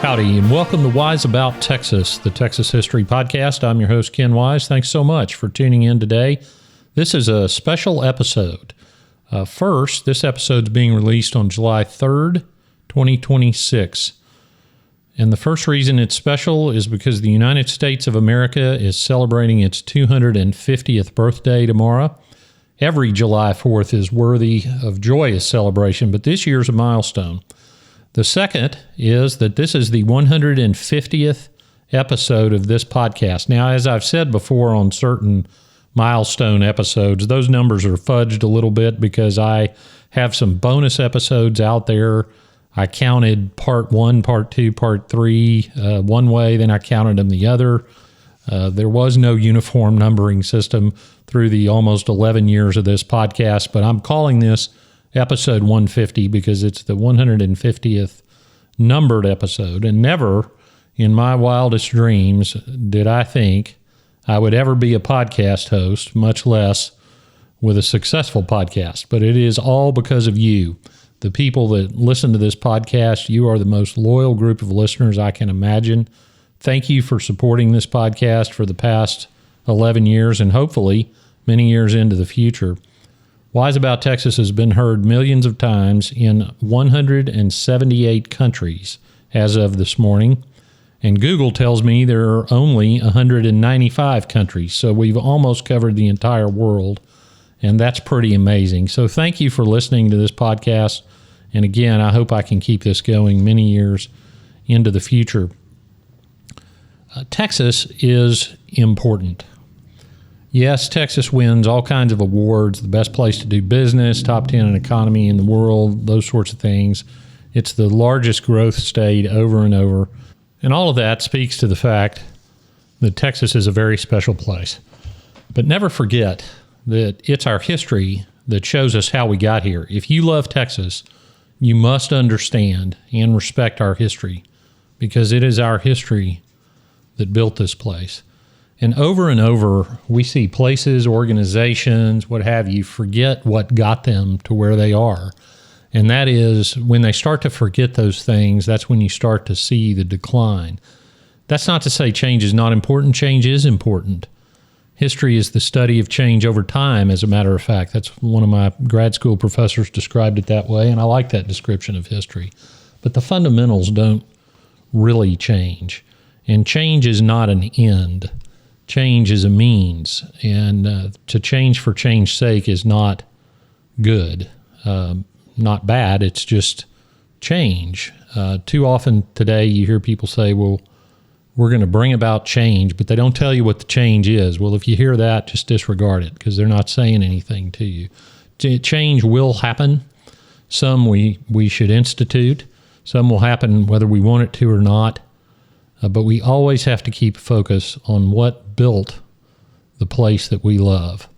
Howdy, and welcome to Wise About Texas, the Texas History Podcast. I'm your host, Ken Wise. Thanks so much for tuning in today. This is a special episode. First, this episode is being released on July 3rd, 2026. And the first reason it's special is because the United States of America is celebrating its 250th birthday tomorrow. Every July 4th is worthy of joyous celebration, but this year's a milestone. The second is that this is the 150th episode of this podcast. Now, as I've said before on certain milestone episodes, those numbers are fudged a little bit because I have some bonus episodes out there. I counted part 1, part 2, part 3 one way, then I counted them the other. There was no uniform numbering system through the almost 11 years of this podcast, but I'm calling this episode 150 because it's the 150th numbered episode. And never in my wildest dreams did I think I would ever be a podcast host, much less with a successful podcast. But it is all because of you. The people that listen to this podcast, you are the most loyal group of listeners I can imagine. Thank you for supporting this podcast for the past 11 years and hopefully many years into the future. Wise About Texas has been heard millions of times in 178 countries as of this morning, and Google tells me there are only 195 countries, so we've almost covered the entire world, and that's pretty amazing. So thank you for listening to this podcast, and again, I hope I can keep this going many years into the future. Texas is important. Yes, Texas wins all kinds of awards, the best place to do business, top 10 in economy in the world, those sorts of things. It's the largest growth state over and over. And all of that speaks to the fact that Texas is a very special place. But never forget that it's our history that shows us how we got here. If you love Texas, you must understand and respect our history because it is our history that built this place. And over, we see places, organizations, what have you, forget what got them to where they are. And that is when they start to forget those things, that's when you start to see the decline. That's not to say change is not important. Change is important. History is the study of change over time, as a matter of fact. That's one of my grad school professors described it that way, and I like that description of history. But the fundamentals don't really change. And change is not an end. Change is a means, and to change for change's sake is not good, not bad. It's just change. Too often today you hear people say, well, we're going to bring about change, but they don't tell you what the change is. Well, if you hear that, just disregard it because they're not saying anything to you. Change will happen. Some we should institute. Some will happen whether we want it to or not. But we always have to keep focus on what built the place that we love.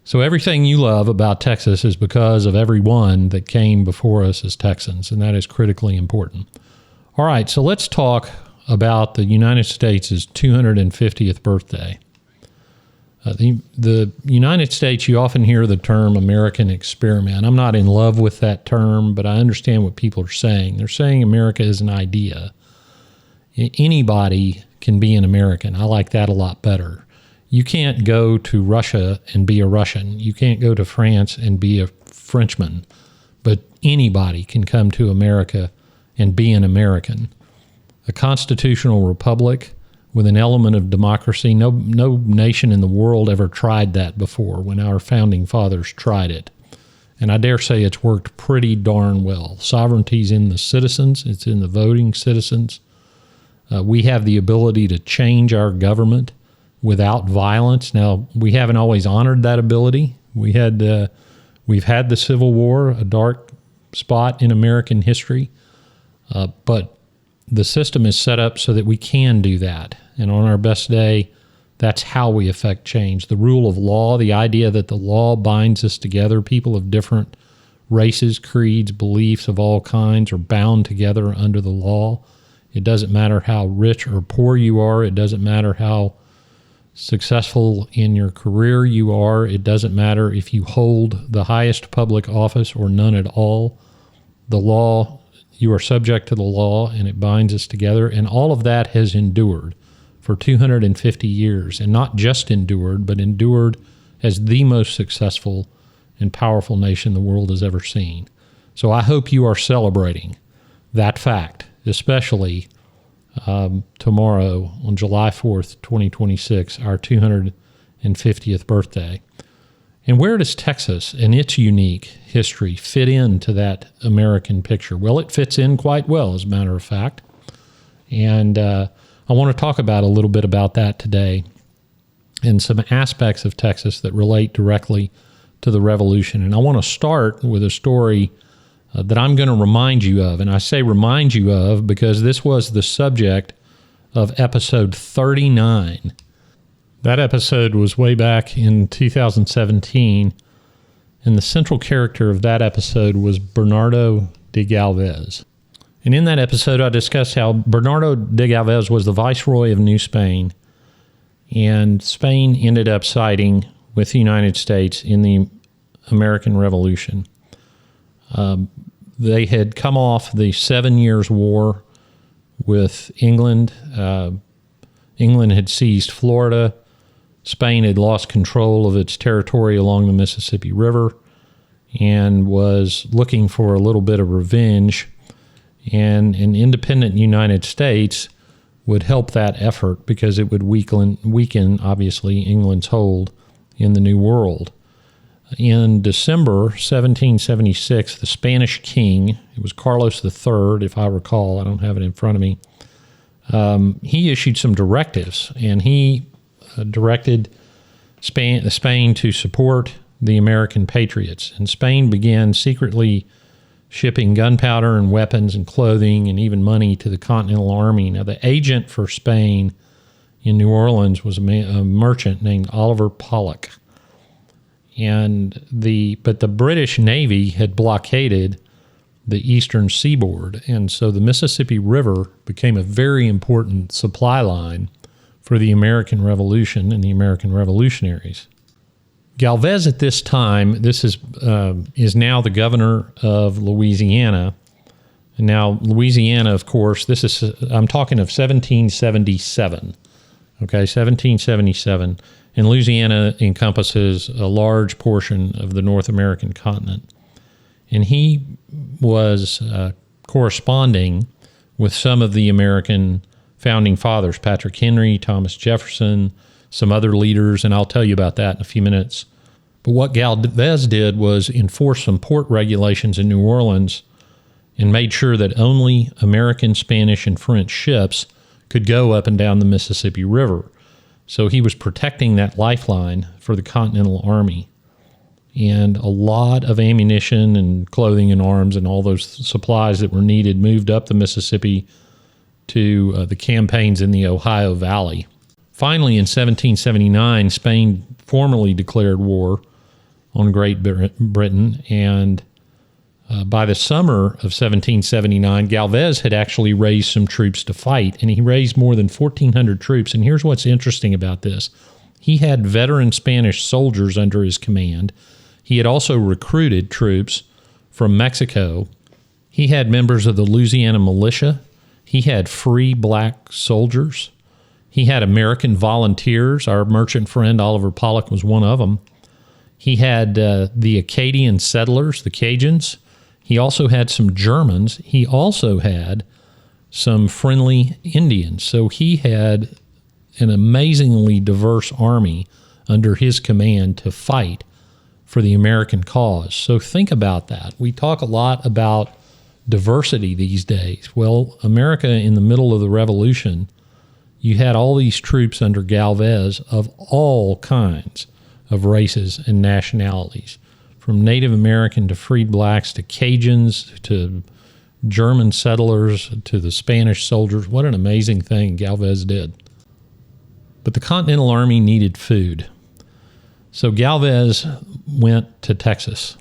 So everything you love about Texas is because of everyone that came before us as Texans, and that is critically important. All right, so let's talk about the United States' 250th birthday. The United States, you often hear the term American experiment. I'm not in love with that term, but I understand what people are saying. They're saying America is an idea. Anybody can be an American. I like that a lot better. You can't go to Russia and be a Russian. You can't go to France and be a Frenchman. But anybody can come to America and be an American. A constitutional republic with an element of democracy. No nation in the world ever tried that before when our founding fathers tried it. And I dare say it's worked pretty darn well. Sovereignty's in the citizens. It's in the voting citizens. We have the ability to change our government without violence. Now, we haven't always honored that ability. We've had the Civil War, a dark spot in American history, but the system is set up so that we can do that. And on our best day, that's how we affect change. The rule of law, the idea that the law binds us together, people of different races, creeds, beliefs of all kinds are bound together under the law. It doesn't matter how rich or poor you are. It doesn't matter how successful in your career you are. It doesn't matter if you hold the highest public office or none at all. The law You are subject to the law, and it binds us together. And all of that has endured for 250 years, and not just endured, but endured as the most successful and powerful nation the world has ever seen. So I hope you are celebrating that fact, especially tomorrow on July 4th, 2026, our 250th birthday. And where does Texas and its unique history fit into that American picture? Well, it fits in quite well, as a matter of fact. And I want to talk about a little bit about that today and some aspects of Texas that relate directly to the Revolution. And I want to start with a story that I'm going to remind you of. And I say remind you of because this was the subject of episode 39. That episode was way back in 2017, and the central character of that episode was Bernardo de Galvez. And in that episode, I discussed how Bernardo de Galvez was the viceroy of New Spain, and Spain ended up siding with the United States in the American Revolution. They had come off the 7 Years' War with England. England had seized Florida. Spain had lost control of its territory along the Mississippi River and was looking for a little bit of revenge. And an independent United States would help that effort because it would weaken, obviously, England's hold in the New World. In December 1776, the Spanish king, it was Carlos III, if I recall, I don't have it in front of me, he issued some directives, and he directed Spain to support the American patriots. And Spain began secretly shipping gunpowder and weapons and clothing and even money to the Continental Army. Now, the agent for Spain in New Orleans was a merchant named Oliver Pollock. But the British Navy had blockaded the eastern seaboard, and so the Mississippi River became a very important supply line for the American Revolution and the American revolutionaries. Galvez at this time, this is now the governor of Louisiana. And now Louisiana, of course, I'm talking of 1777. Okay, 1777. And Louisiana encompasses a large portion of the North American continent. And he was corresponding with some of the American founding fathers, Patrick Henry, Thomas Jefferson, some other leaders, and I'll tell you about that in a few minutes. But what Galvez did was enforce some port regulations in New Orleans and made sure that only American, Spanish, and French ships could go up and down the Mississippi River. So he was protecting that lifeline for the Continental Army. And a lot of ammunition and clothing and arms and all those supplies that were needed moved up the Mississippi to the campaigns in the Ohio Valley. Finally, in 1779, Spain formally declared war on Great Britain, and by the summer of 1779, Galvez had actually raised some troops to fight, and he raised more than 1,400 troops. And here's what's interesting about this. He had veteran Spanish soldiers under his command. He had also recruited troops from Mexico. He had members of the Louisiana militia. He had free black soldiers. He had American volunteers. Our merchant friend Oliver Pollock was one of them. He had the Acadian settlers, the Cajuns. He also had some Germans. He also had some friendly Indians. So he had an amazingly diverse army under his command to fight for the American cause. So think about that. We talk a lot about diversity these days. Well, America in the middle of the Revolution, you had all these troops under Galvez of all kinds of races and nationalities, from Native American to freed blacks to Cajuns to German settlers to the Spanish soldiers. What an amazing thing Galvez did. But the Continental Army needed food. So Galvez went to Texas.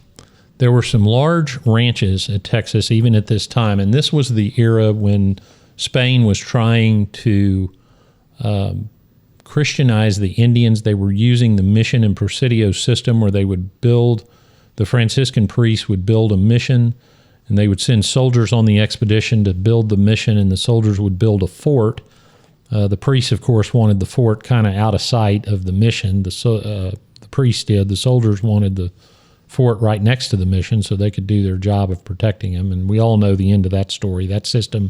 There were some large ranches at Texas even at this time, and this was the era when Spain was trying to Christianize the Indians. They were using the mission and presidio system where they would build, the Franciscan priests would build a mission, and they would send soldiers on the expedition to build the mission, and the soldiers would build a fort. The priests, of course, wanted the fort kind of out of sight of the mission. The priests did. The soldiers wanted the fort right next to the mission so they could do their job of protecting them. And we all know the end of that story. That system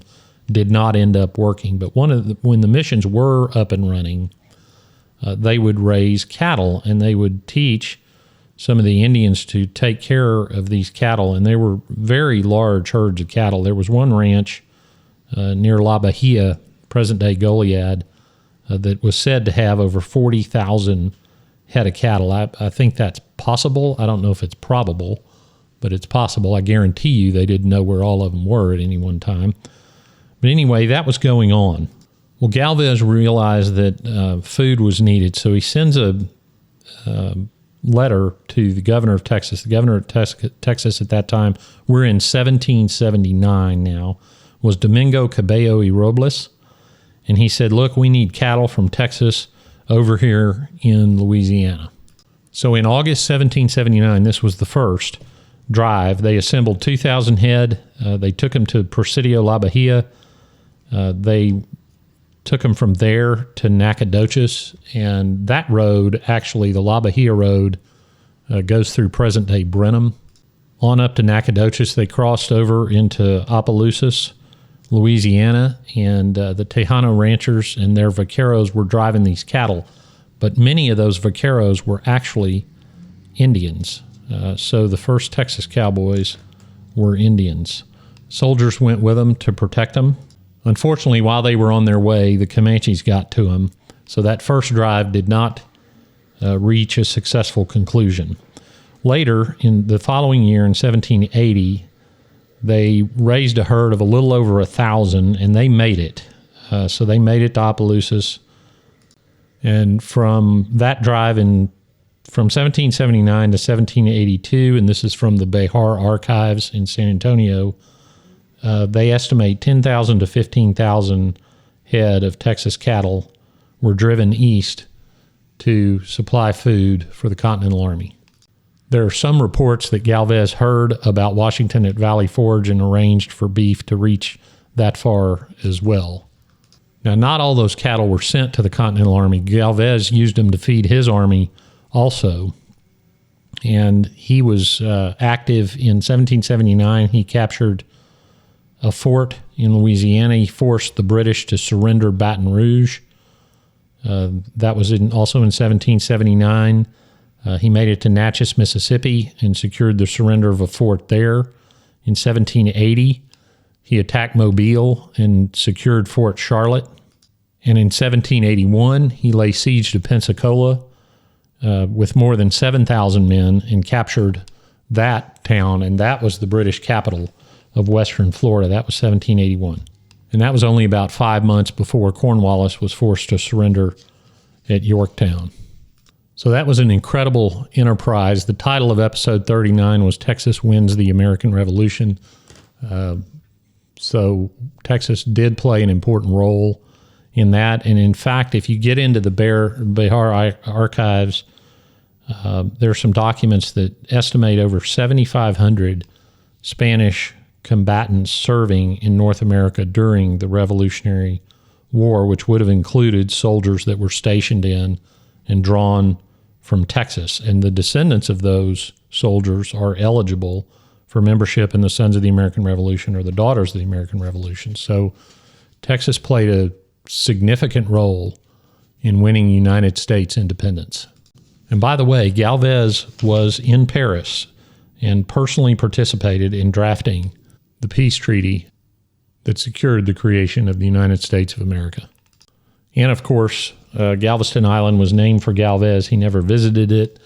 did not end up working. But when the missions were up and running, they would raise cattle, and they would teach some of the Indians to take care of these cattle. And they were very large herds of cattle. There was one ranch near La Bahia, present-day Goliad, that was said to have over 40,000 head of cattle. I think that's possible. I don't know if it's probable, but it's possible. I guarantee you they didn't know where all of them were at any one time. But anyway, that was going on. Well, Galvez realized that food was needed, so he sends a letter to the governor of Texas. The governor of Texas at that time, we're in 1779 now, was Domingo Cabello y Robles. And he said, look, we need cattle from Texas over here in Louisiana. So in August 1779, this was the first drive. They assembled 2,000 head. They took them to Presidio La Bahia. They took them from there to Nacogdoches. And that road, actually, the La Bahia road, goes through present-day Brenham. On up to Nacogdoches, they crossed over into Opelousas, Louisiana, and the Tejano ranchers and their vaqueros were driving these cattle. But many of those vaqueros were actually Indians. So the first Texas cowboys were Indians. Soldiers went with them to protect them. Unfortunately, while they were on their way, the Comanches got to them. So that first drive did not reach a successful conclusion. Later, in the following year, in 1780, they raised a herd of a little over 1,000, and they made it. So they made it to Opelousas. And from that drive from 1779 to 1782, and this is from the Behar Archives in San Antonio, they estimate 10,000 to 15,000 head of Texas cattle were driven east to supply food for the Continental Army. There are some reports that Galvez heard about Washington at Valley Forge and arranged for beef to reach that far as well. Now, not all those cattle were sent to the Continental Army. Galvez used them to feed his army also. And he was active in 1779. He captured a fort in Louisiana. He forced the British to surrender Baton Rouge. That was also in 1779. He made it to Natchez, Mississippi, and secured the surrender of a fort there. In 1780, he attacked Mobile and secured Fort Charlotte. And in 1781, he lay siege to Pensacola with more than 7,000 men and captured that town, and that was the British capital of western Florida. That was 1781. And that was only about 5 months before Cornwallis was forced to surrender at Yorktown. So that was an incredible enterprise. The title of episode 39 was Texas Wins the American Revolution. So Texas did play an important role in that. And in fact, if you get into the Behar archives, there are some documents that estimate over 7,500 Spanish combatants serving in North America during the Revolutionary War, which would have included soldiers that were stationed in and drawn from Texas. And the descendants of those soldiers are eligible for membership in the Sons of the American Revolution or the Daughters of the American Revolution. So Texas played a significant role in winning United States independence. And by the way, Galvez was in Paris and personally participated in drafting the peace treaty that secured the creation of the United States of America. And of course, Galveston Island was named for Galvez. He never visited it,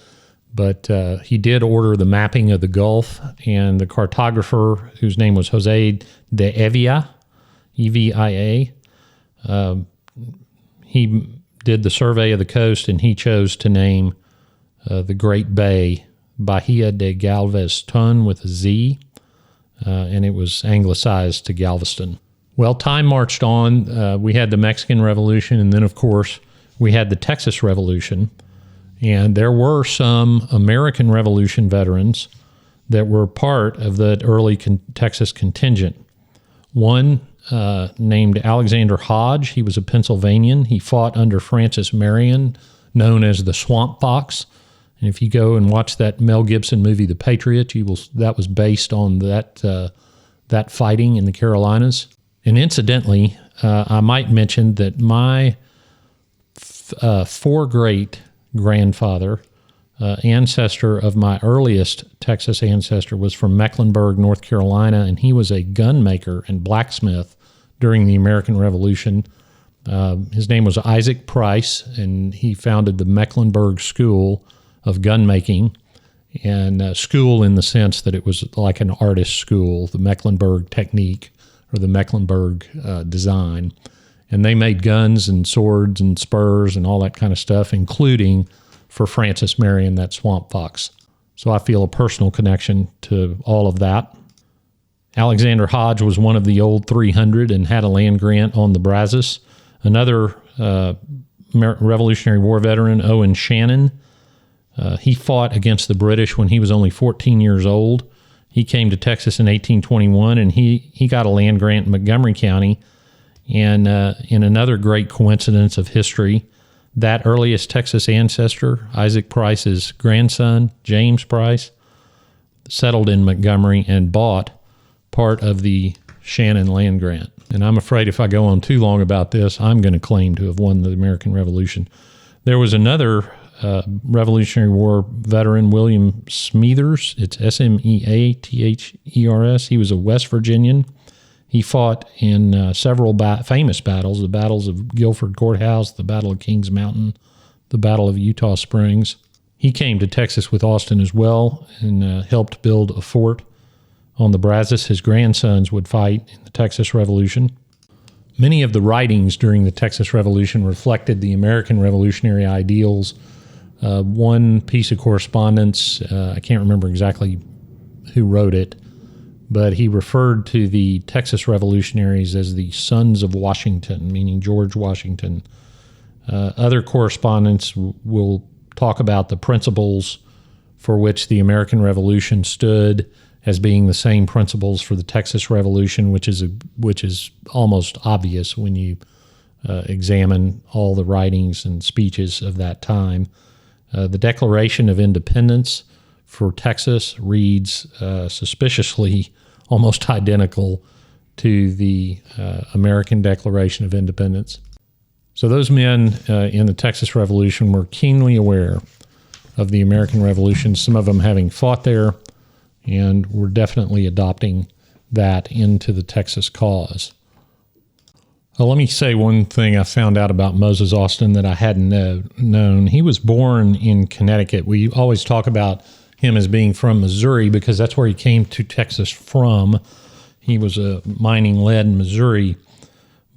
but he did order the mapping of the Gulf, and the cartographer, whose name was Jose de Evia, E-V-I-A, he did the survey of the coast, and he chose to name the Great Bay Bahia de Galveston with a Z, and it was anglicized to Galveston. Well, time marched on. We had the Mexican Revolution, and then, of course, we had the Texas Revolution. And there were some American Revolution veterans that were part of the early Texas contingent. One named Alexander Hodge. He was a Pennsylvanian. He fought under Francis Marion, known as the Swamp Fox. And if you go and watch that Mel Gibson movie, The Patriot, that was based on that fighting in the Carolinas. And incidentally, I might mention that my four-great-grandfather, ancestor of my earliest Texas ancestor, was from Mecklenburg, North Carolina, and he was a gun maker and blacksmith during the American Revolution. His name was Isaac Price, and he founded the Mecklenburg School of gun making, and school in the sense that it was like an artist school, the Mecklenburg technique or the Mecklenburg design. And they made guns and swords and spurs and all that kind of stuff, including for Francis Marion, that Swamp Fox. So I feel a personal connection to all of that. Alexander Hodge was one of the old 300 and had a land grant on the Brazos. Another Revolutionary War veteran, Owen Shannon, he fought against the British when he was only 14 years old. He came to Texas in 1821, and he got a land grant in Montgomery County. And in another great coincidence of history, that earliest Texas ancestor, Isaac Price's grandson, James Price, settled in Montgomery and bought part of the Shannon land grant. And I'm afraid if I go on too long about this, I'm going to claim to have won the American Revolution. There was another Revolutionary War veteran, William Smethers. It's Smeathers. He was a West Virginian. He fought in several famous battles, the battles of Guilford Courthouse, the Battle of Kings Mountain, the Battle of Eutaw Springs. He came to Texas with Austin as well and helped build a fort on the Brazos. His grandsons would fight in the Texas Revolution. Many of the writings during the Texas Revolution reflected the American revolutionary ideals. One piece of correspondence, I can't remember exactly who wrote it, but he referred to the Texas revolutionaries as the Sons of Washington, meaning George Washington. Other correspondents will talk about the principles for which the American Revolution stood as being the same principles for the Texas Revolution, which is almost obvious when you examine all the writings and speeches of that time. The Declaration of Independence for Texas reads suspiciously almost identical to the American Declaration of Independence. So those men in the Texas Revolution were keenly aware of the American Revolution, some of them having fought there, and were definitely adopting that into the Texas cause. Well, let me say one thing I found out about Moses Austin that I hadn't known. He was born in Connecticut. We always talk about him as being from Missouri because that's where he came to Texas from. He was mining lead in Missouri,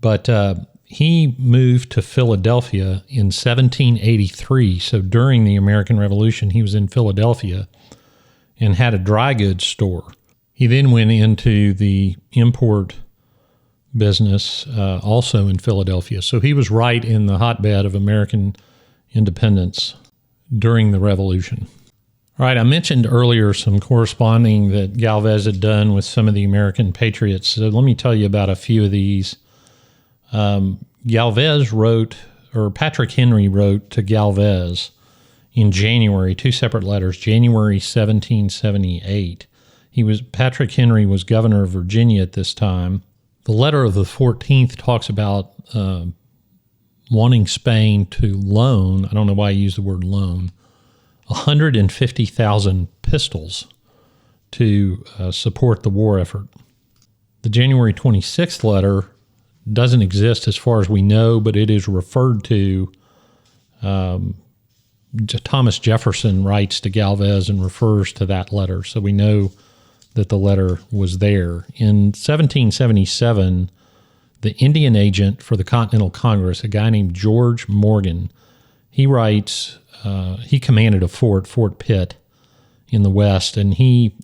but he moved to Philadelphia in 1783. So during the American Revolution, he was in Philadelphia and had a dry goods store. He then went into the import business also in Philadelphia. So he was right in the hotbed of American independence during the Revolution. All right, I mentioned earlier some corresponding that Galvez had done with some of the American patriots. So let me tell you about a few of these. Galvez wrote, or Patrick Henry wrote to Galvez in January, two separate letters, January 1778. Patrick Henry was governor of Virginia at this time. The letter of the 14th talks about wanting Spain to loan, I don't know why I use the word loan, 150,000 pistols to support the war effort. The January 26th letter doesn't exist as far as we know, but it is referred to. Thomas Jefferson writes to Galvez and refers to that letter, so we know that the letter was there. In 1777, the Indian agent for the Continental Congress, a guy named George Morgan, he writes, he commanded a fort, Fort Pitt, in the West, and he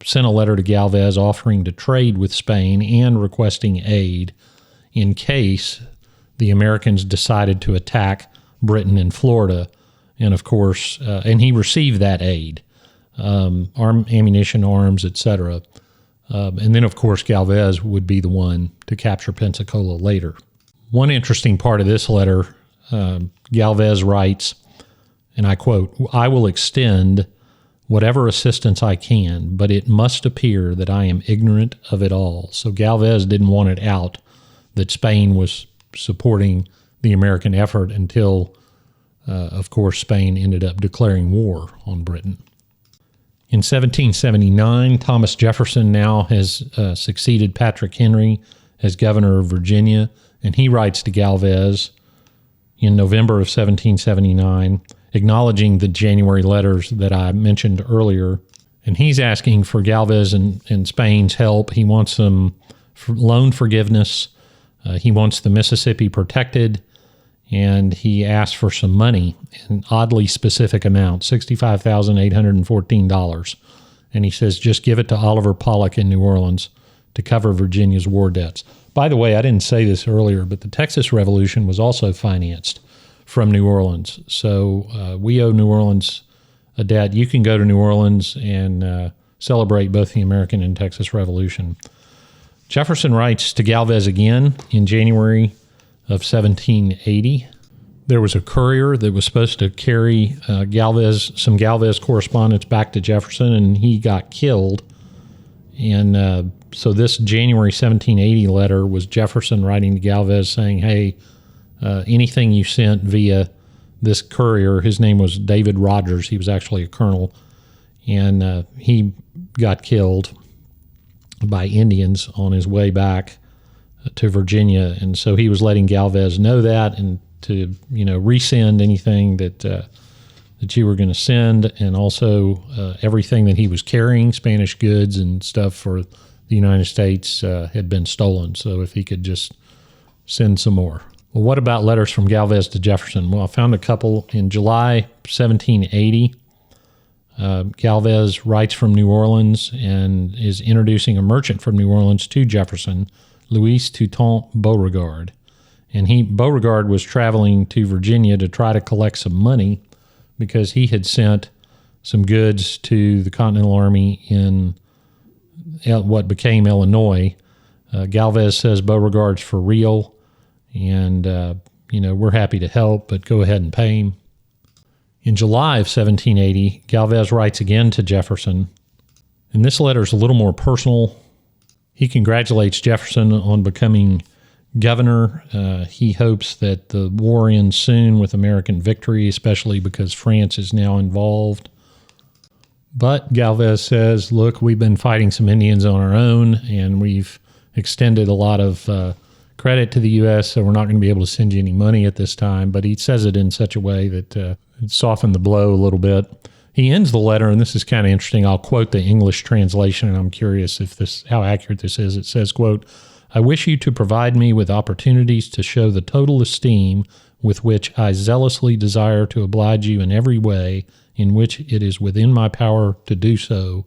sent a letter to Galvez offering to trade with Spain and requesting aid in case the Americans decided to attack Britain in Florida. And of course, and he received that aid. ammunition, arms, etc. And then, of course, Galvez would be the one to capture Pensacola later. One interesting part of this letter, Galvez writes, and I quote, "I will extend whatever assistance I can, but it must appear that I am ignorant of it all." So Galvez didn't want it out that Spain was supporting the American effort until, of course, Spain ended up declaring war on Britain. In 1779, Thomas Jefferson now has succeeded Patrick Henry as governor of Virginia, and he writes to Galvez in November of 1779, acknowledging the January letters that I mentioned earlier. And he's asking for Galvez and Spain's help. He wants some loan forgiveness. He wants the Mississippi protected. And he asks for some money, an oddly specific amount, $65,814. And he says, just give it to Oliver Pollock in New Orleans to cover Virginia's war debts. By the way, I didn't say this earlier, but the Texas Revolution was also financed from New Orleans. So we owe New Orleans a debt. You can go to New Orleans and celebrate both the American and Texas Revolution. Jefferson writes to Galvez again in January of 1780. There was a courier that was supposed to carry some Galvez correspondence back to Jefferson, and he got killed. And so this January 1780 letter was Jefferson writing to Galvez saying, hey, anything you sent via this courier, his name was David Rogers. He was actually a colonel, and he got killed by Indians on his way back to Virginia. And so he was letting Galvez know that, and to, resend anything that you were going to send, and also everything that he was carrying, Spanish goods and stuff for the United States, had been stolen. So if he could just send some more. Well, what about letters from Galvez to Jefferson? Well, I found a couple. In July 1780, Galvez writes from New Orleans and is introducing a merchant from New Orleans to Jefferson, Louis Toutant Beauregard. And Beauregard was traveling to Virginia to try to collect some money because he had sent some goods to the Continental Army in what became Illinois. Galvez says Beauregard's for real, and, we're happy to help, but go ahead and pay him. In July of 1780, Galvez writes again to Jefferson, and this letter is a little more personal. He congratulates Jefferson on becoming governor. He hopes that the war ends soon with American victory, especially because France is now involved. But Galvez says, look, we've been fighting some Indians on our own, and we've extended a lot of credit to the U.S., so we're not going to be able to send you any money at this time. But he says it in such a way that it softened the blow a little bit. He ends the letter, and this is kind of interesting. I'll quote the English translation, and I'm curious how accurate this is. It says, quote, "I wish you to provide me with opportunities to show the total esteem with which I zealously desire to oblige you in every way in which it is within my power to do so."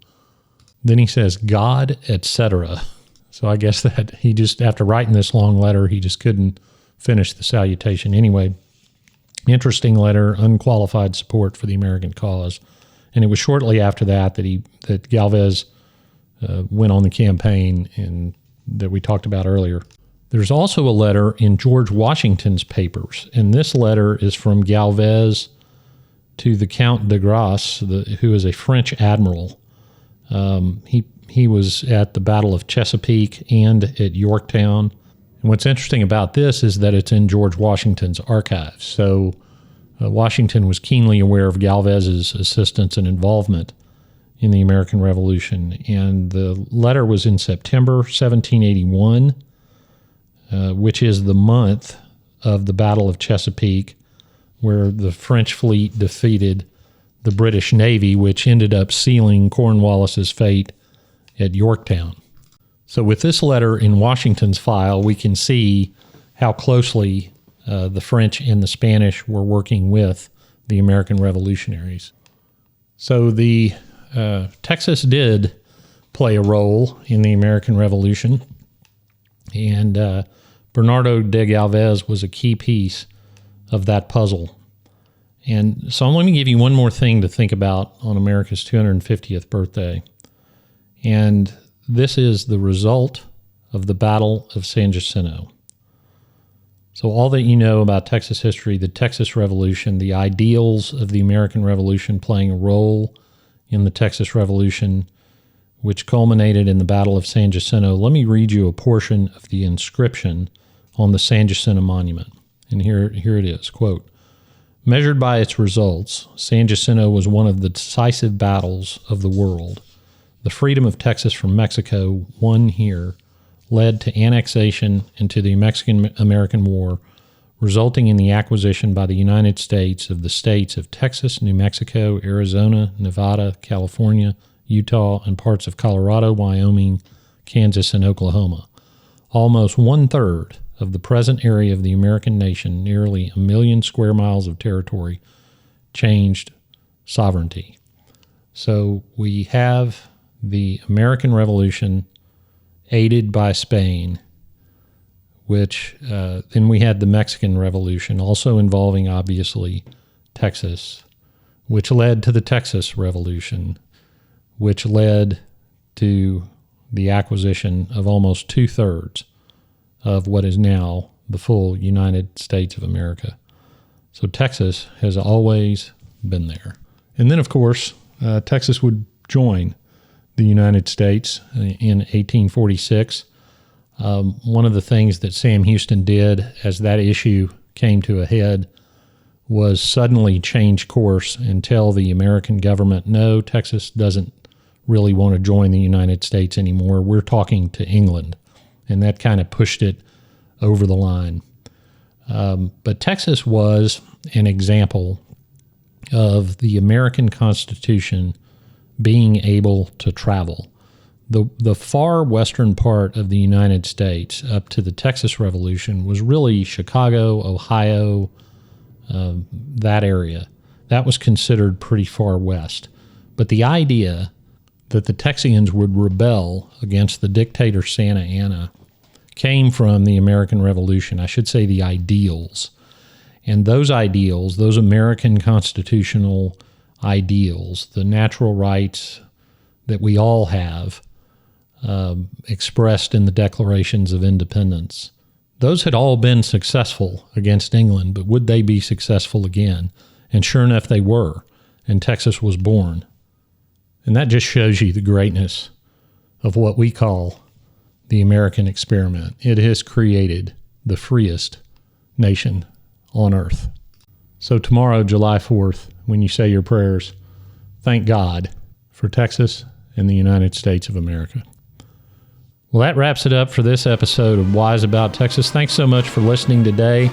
Then he says, "God, etc." So I guess that he just, after writing this long letter, he just couldn't finish the salutation. Anyway, interesting letter, unqualified support for the American cause. And it was shortly after that that Galvez went on the campaign and that we talked about earlier. There's also a letter in George Washington's papers, and this letter is from Galvez to the Count de Grasse, who is a French admiral. He was at the Battle of Chesapeake and at Yorktown. And what's interesting about this is that it's in George Washington's archives. So Washington was keenly aware of Galvez's assistance and involvement in the American Revolution. And the letter was in September 1781, which is the month of the Battle of Chesapeake, where the French fleet defeated the British Navy, which ended up sealing Cornwallis's fate at Yorktown. So with this letter in Washington's file, we can see how closely the French and the Spanish were working with the American revolutionaries. So the Texas did play a role in the American Revolution, and Bernardo de Galvez was a key piece of that puzzle. And so let me give you one more thing to think about on America's 250th birthday. And this is the result of the Battle of San Jacinto. So all that you know about Texas history, the Texas Revolution, the ideals of the American Revolution playing a role in the Texas Revolution, which culminated in the Battle of San Jacinto. Let me read you a portion of the inscription on the San Jacinto Monument. And here it is, quote, "Measured by its results, San Jacinto was one of the decisive battles of the world. The freedom of Texas from Mexico, won here, led to annexation and to the Mexican-American War, resulting in the acquisition by the United States of the states of Texas, New Mexico, Arizona, Nevada, California, Utah, and parts of Colorado, Wyoming, Kansas, and Oklahoma. Almost one-third of the present area of the American nation, nearly 1 million square miles of territory, changed sovereignty." So we have the American Revolution aided by Spain, which then we had the Mexican Revolution, also involving, obviously, Texas, which led to the Texas Revolution, which led to the acquisition of almost 2/3 of what is now the full United States of America. So Texas has always been there. And then, of course, Texas would join the United States in 1846. One of the things that Sam Houston did as that issue came to a head was suddenly change course and tell the American government, no, Texas doesn't really want to join the United States anymore. We're talking to England. And that kind of pushed it over the line. But Texas was an example of the American Constitution being able to travel. The far western part of the United States up to the Texas Revolution was really Chicago, Ohio, that area. That was considered pretty far west. But the idea that the Texians would rebel against the dictator Santa Anna came from the American Revolution, I should say the ideals. And those ideals, those American constitutional ideals, the natural rights that we all have expressed in the declarations of independence, those had all been successful against England, but would they be successful again? And sure enough, they were, and Texas was born. And that just shows you the greatness of what we call the American experiment. It has created the freest nation on earth. So tomorrow, July 4th, when you say your prayers, thank God for Texas and the United States of America. Well, that wraps it up for this episode of Wise About Texas. Thanks so much for listening today.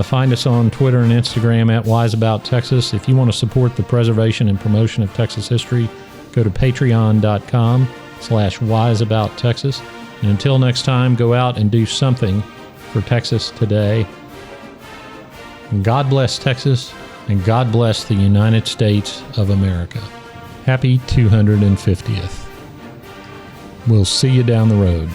Find us on Twitter and Instagram at Wise About Texas. If you want to support the preservation and promotion of Texas history, go to patreon.com/wiseabouttexas. And until next time, go out and do something for Texas today. And God bless Texas, and God bless the United States of America. Happy 250th. We'll see you down the road.